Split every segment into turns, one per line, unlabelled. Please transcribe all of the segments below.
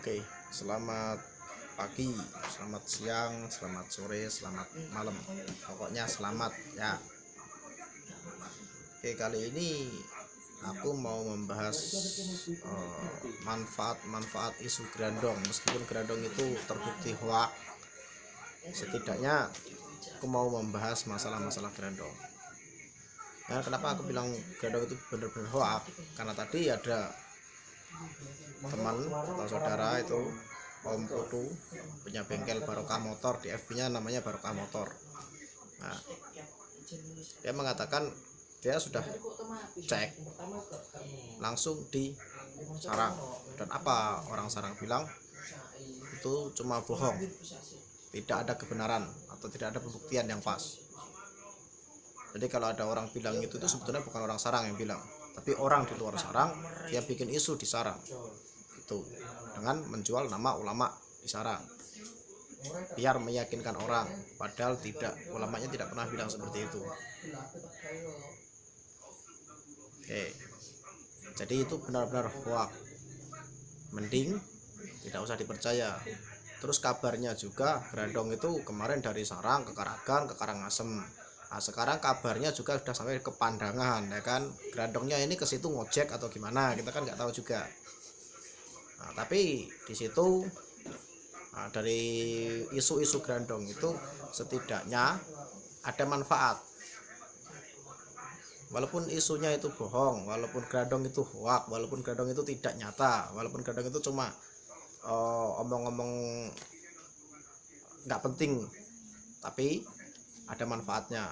Oke, selamat pagi, selamat siang, selamat sore, selamat malam. Pokoknya selamat ya. Oke, kali ini aku mau membahas manfaat-manfaat isu gerandong. Meskipun gerandong itu terbukti hoax, setidaknya aku mau membahas masalah-masalah gerandong. Nah, kenapa aku bilang gerandong itu benar-benar hoax? Karena tadi ada teman atau saudara itu Om Putu punya bengkel Barokah Motor, di FB-nya namanya Barokah Motor. Nah, dia mengatakan dia sudah cek langsung di sarang, dan apa orang sarang bilang itu cuma bohong, tidak ada kebenaran atau tidak ada pembuktian yang pas. Jadi kalau ada orang bilang itu sebetulnya bukan orang sarang yang bilang, tapi orang di luar sarang, dia bikin isu di sarang itu dengan menjual nama ulama di sarang biar meyakinkan orang, padahal tidak, ulamanya tidak pernah bilang seperti itu. Oke, jadi itu benar-benar hoax, mending tidak usah dipercaya. Terus kabarnya juga gerandong itu kemarin dari sarang ke Karagan ke Karangasem. Nah, sekarang kabarnya juga sudah sampai ke Pandangan, ya kan? Gerandongnya ini ke situ ngojek atau gimana, kita kan nggak tahu juga. Nah, tapi di situ dari isu-isu gerandong itu setidaknya ada manfaat. Walaupun isunya itu bohong, walaupun gerandong itu hoax, walaupun gerandong itu tidak nyata, walaupun gerandong itu cuma omong-omong nggak penting, tapi ada manfaatnya.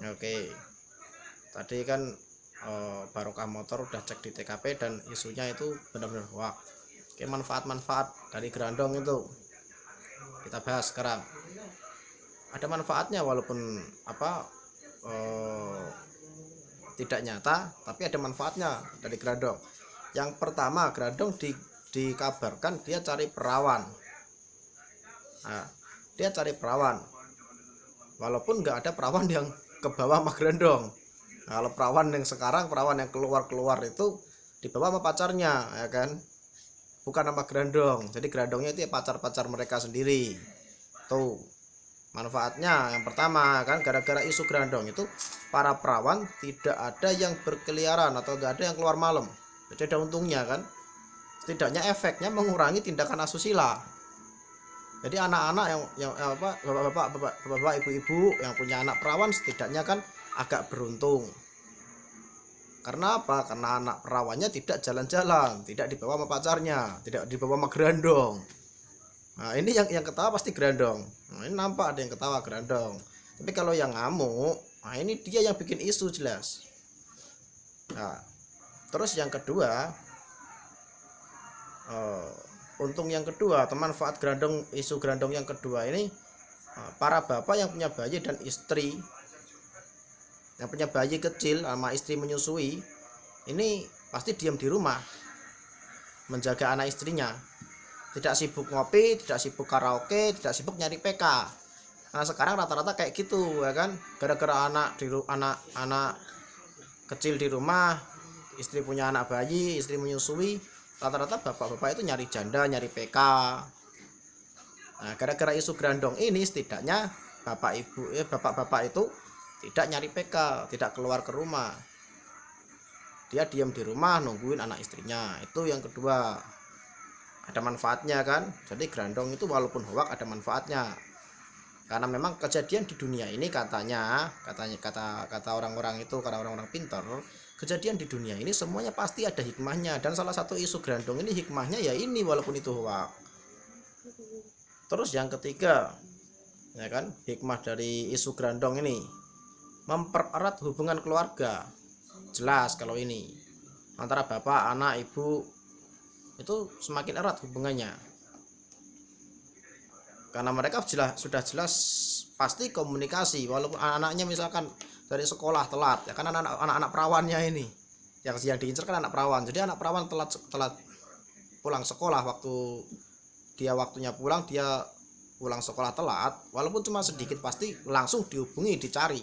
Oke, tadi kan Barokah Motor udah cek di TKP dan isunya itu benar-benar hoax. Oke, manfaat-manfaat dari gerandong itu kita bahas sekarang. Ada manfaatnya walaupun tidak nyata, tapi ada manfaatnya dari gerandong. Yang pertama, gerandong dikabarkan dia cari perawan. Nah, dia cari perawan walaupun nggak ada perawan yang ke bawah sama gerandong. Kalau perawan yang sekarang, perawan yang keluar itu dibawa sama pacarnya, ya kan, bukan sama gerandong. Jadi gerandongnya itu ya pacar-pacar mereka sendiri. Tuh manfaatnya yang pertama kan, gara-gara isu gerandong itu para perawan tidak ada yang berkeliaran atau nggak ada yang keluar malam. Jadi ada untungnya kan, setidaknya efeknya mengurangi tindakan asusila. Jadi anak-anak yang bapak-bapak, ibu-ibu yang punya anak perawan setidaknya kan agak beruntung. Karena apa? Karena anak perawannya tidak jalan-jalan, tidak dibawa sama pacarnya, tidak dibawa sama gerandong. Nah, ini yang ketawa pasti gerandong. Nah, ini nampak ada yang ketawa gerandong. Tapi kalau yang ngamuk, nah ini dia yang bikin isu jelas. Nah, terus yang kedua, untung yang kedua, manfaat gerandong, isu gerandong yang kedua ini, para bapak yang punya bayi dan istri yang punya bayi kecil sama istri menyusui, ini pasti diam di rumah menjaga anak istrinya, tidak sibuk ngopi, tidak sibuk karaoke, tidak sibuk nyari PK. Nah, sekarang rata-rata kayak gitu, ya kan, gara-gara anak kecil di rumah, istri punya anak bayi, istri menyusui, rata-rata bapak-bapak itu nyari janda, nyari PK. Nah, gara-gara isu gerandong ini setidaknya bapak-bapak itu tidak nyari PK, tidak keluar ke rumah, dia diam di rumah nungguin anak istrinya. Itu yang kedua, ada manfaatnya kan. Jadi gerandong itu walaupun hoax ada manfaatnya, karena memang kejadian di dunia ini katanya kata orang-orang itu, karena orang-orang pintar, kejadian di dunia ini semuanya pasti ada hikmahnya, dan salah satu isu gerandong ini hikmahnya ya ini, walaupun itu hoax. Terus yang ketiga, ya kan, hikmah dari isu gerandong ini mempererat hubungan keluarga. Jelas kalau ini antara bapak, anak, ibu itu semakin erat hubungannya, karena mereka sudah jelas pasti komunikasi. Walaupun anak-anaknya misalkan dari sekolah telat, ya kan, anak-anak perawannya ini yang diincar kan anak perawan. Jadi anak perawan telat pulang sekolah, waktunya pulang, dia pulang sekolah telat, walaupun cuma sedikit pasti langsung dihubungi, dicari,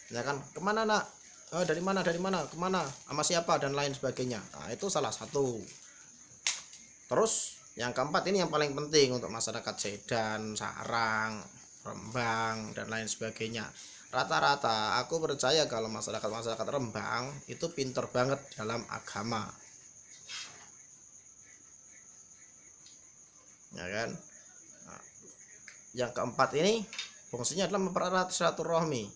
ya kan, kemana nak, dari mana kemana, sama siapa dan lain sebagainya. Nah, itu salah satu. Terus yang keempat ini yang paling penting untuk masyarakat Sedan, Sarang, Rembang dan lain sebagainya. Rata-rata aku percaya kalau masyarakat Rembang itu pinter banget dalam agama, ya kan. Nah, yang keempat ini fungsinya adalah mempererat silaturahmi,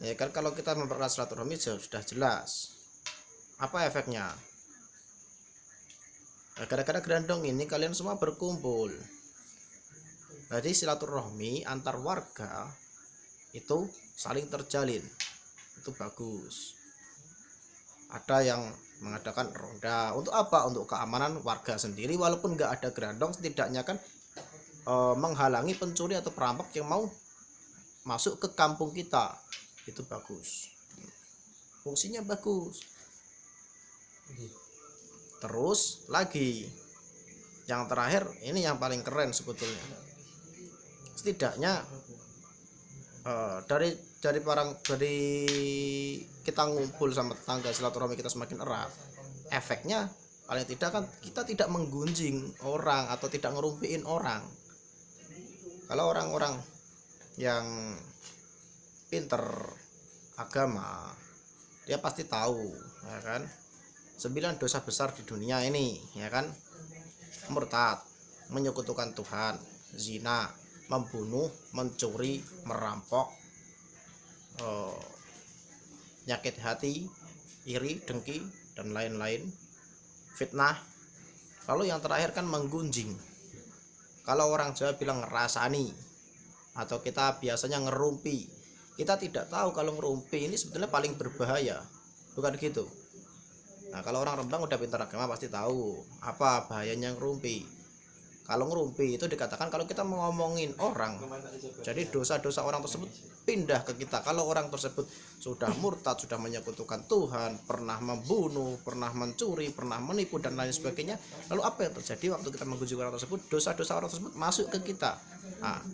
ya kan. Kalau kita mempererat silaturahmi sudah jelas apa efeknya. Nah, gara-gara gerandong ini kalian semua berkumpul, jadi silaturahmi antar warga itu saling terjalin, itu bagus. Ada yang mengadakan ronda untuk apa? Untuk keamanan warga sendiri, walaupun nggak ada gerandong, setidaknya kan menghalangi pencuri atau perampok yang mau masuk ke kampung kita. Itu bagus, fungsinya bagus. Terus lagi yang terakhir ini yang paling keren sebetulnya. Setidaknya dari kita ngumpul sama tetangga, silaturahmi kita semakin erat. Efeknya paling tidak kan kita tidak menggunjing orang atau tidak ngerumpiin orang. Kalau orang-orang yang pinter agama, dia pasti tahu, ya kan, 9 dosa besar di dunia ini, ya kan. Murtad, menyekutukan Tuhan, zina, membunuh, mencuri, merampok, nyakit hati, iri, dengki dan lain-lain, fitnah. Lalu yang terakhir kan menggunjing. Kalau orang Jawa bilang ngerasani, atau kita biasanya ngerumpi. Kita tidak tahu kalau ngerumpi ini sebetulnya paling berbahaya, bukan gitu. Nah, kalau orang Rembang udah pintar agama pasti tahu apa bahayanya ngerumpi. Kalau ngerumpi itu dikatakan kalau kita mau ngomongin orang, jadi dosa-dosa orang tersebut pindah ke kita. Kalau orang tersebut sudah murtad, sudah menyekutukan Tuhan, pernah membunuh, pernah mencuri, pernah menipu dan lain sebagainya, lalu apa yang terjadi waktu kita menggunjing orang tersebut? Dosa-dosa orang tersebut masuk ke kita. Nah,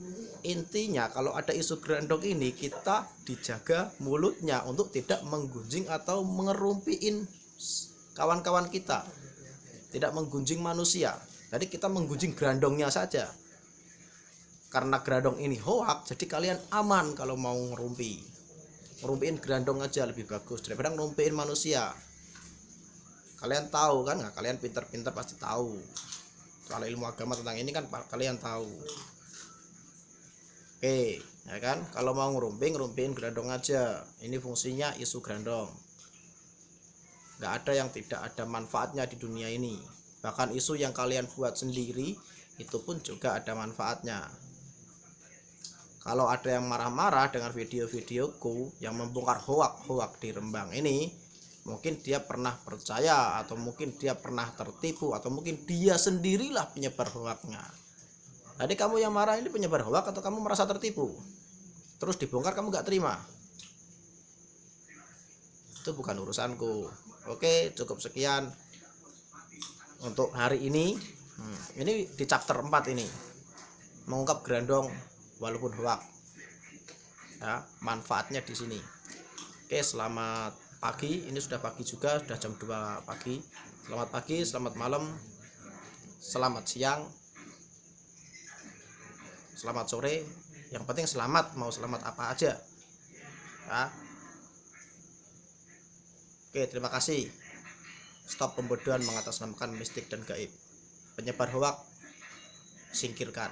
intinya kalau ada isu gerandong ini, kita dijaga mulutnya untuk tidak menggunjing atau mengerumpiin kawan-kawan kita, tidak menggunjing manusia. Jadi kita menggunjing gerandongnya saja. Karena gerandong ini hoak, jadi kalian aman kalau mau ngerumpiin gerandong aja lebih bagus daripada ngerumpiin manusia. Kalian tahu kan? Nggak, kalian pinter-pinter pasti tahu soal ilmu agama tentang ini kan, kalian tahu. Oke, ya kan? Kalau mau ngerumpiin gerandong aja. Ini fungsinya isu gerandong. Nggak ada yang tidak ada manfaatnya di dunia ini. Bahkan isu yang kalian buat sendiri itu pun juga ada manfaatnya. Kalau ada yang marah-marah dengan video-videoku yang membongkar hoak di Rembang ini, mungkin dia pernah percaya, atau mungkin dia pernah tertipu, atau mungkin dia sendirilah penyebar hoaknya. Jadi kamu yang marah ini penyebar hoak atau kamu merasa tertipu? Terus dibongkar kamu nggak terima? Itu bukan urusanku. Oke, cukup sekian untuk hari ini. Ini di chapter 4 ini, mengungkap gerandong walaupun hoak, ya, manfaatnya di sini. Oke, selamat pagi. Ini sudah pagi juga, sudah jam 2 pagi. Selamat pagi, selamat malam, selamat siang, selamat sore. Yang penting selamat, mau selamat apa aja, ya. Oke, terima kasih. Stop pembodohan mengatasnamakan mistik dan gaib. Penyebar hoak, singkirkan.